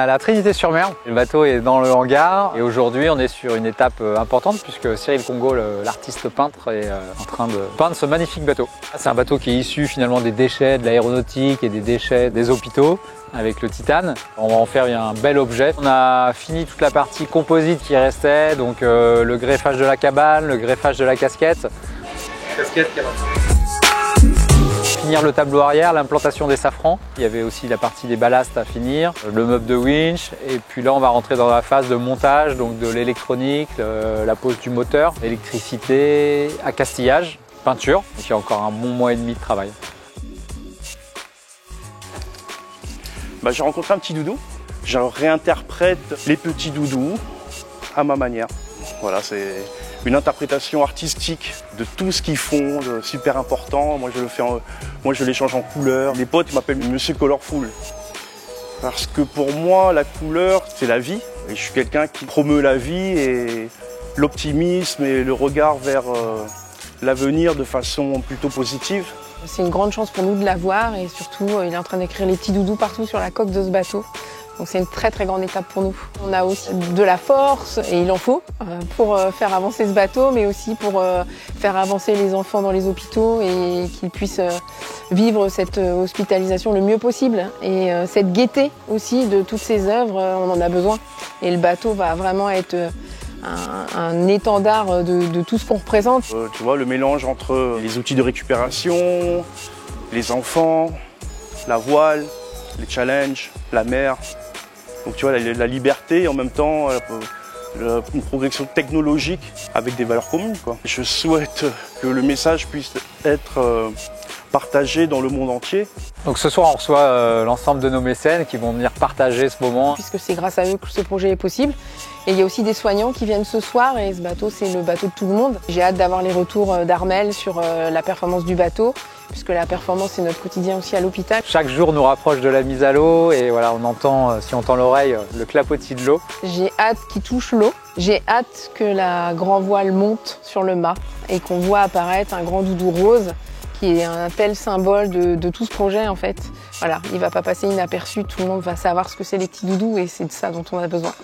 à la Trinité-sur-Mer. Le bateau est dans le hangar et aujourd'hui on est sur une étape importante puisque Cyril Congo, l'artiste peintre, est en train de peindre ce magnifique bateau. C'est un bateau qui est issu finalement des déchets de l'aéronautique et des déchets des hôpitaux avec le titane. On va en faire un bel objet. On a fini toute la partie composite qui restait, donc le greffage de la cabane, le greffage de la casquette. Finir le tableau arrière, l'implantation des safrans. Il y avait aussi la partie des ballasts à finir, le meuble de winch. Et puis là, on va rentrer dans la phase de montage, donc de l'électronique, la pose du moteur, l'électricité, accastillage, peinture. Donc il y a encore un bon mois et demi de travail. J'ai rencontré un petit doudou. Je réinterprète les petits doudous à ma manière. Voilà, c'est une interprétation artistique de tout ce qu'ils font, de super important. Moi, je les change en couleurs. Les potes m'appellent Monsieur Colorful. Parce que pour moi, la couleur, c'est la vie. Et je suis quelqu'un qui promeut la vie et l'optimisme et le regard vers l'avenir de façon plutôt positive. C'est une grande chance pour nous de l'avoir et surtout, il est en train d'écrire les petits doudous partout sur la coque de ce bateau. Donc c'est une très très grande étape pour nous. On a aussi de la force, et il en faut, pour faire avancer ce bateau, mais aussi pour faire avancer les enfants dans les hôpitaux et qu'ils puissent vivre cette hospitalisation le mieux possible. Et cette gaieté aussi de toutes ces œuvres, on en a besoin. Et le bateau va vraiment être un étendard de tout ce qu'on représente. Tu vois, le mélange entre les outils de récupération, les enfants, la voile, les challenges, la mer. Donc tu vois, la liberté et en même temps une progression technologique avec des valeurs communes, quoi. Je souhaite que le message puisse être partagé dans le monde entier. Donc ce soir on reçoit l'ensemble de nos mécènes qui vont venir partager ce moment. Puisque c'est grâce à eux que ce projet est possible. Et il y a aussi des soignants qui viennent ce soir et ce bateau c'est le bateau de tout le monde. J'ai hâte d'avoir les retours d'Armel sur la performance du bateau, puisque la performance c'est notre quotidien aussi à l'hôpital. Chaque jour nous rapproche de la mise à l'eau et voilà, on entend, si on tend l'oreille, le clapotis de l'eau. J'ai hâte qu'il touche l'eau. J'ai hâte que la grand voile monte sur le mât et qu'on voit apparaître un grand doudou rose qui est un tel symbole de tout ce projet en fait. Voilà, il ne va pas passer inaperçu, tout le monde va savoir ce que c'est les petits doudous et c'est de ça dont on a besoin.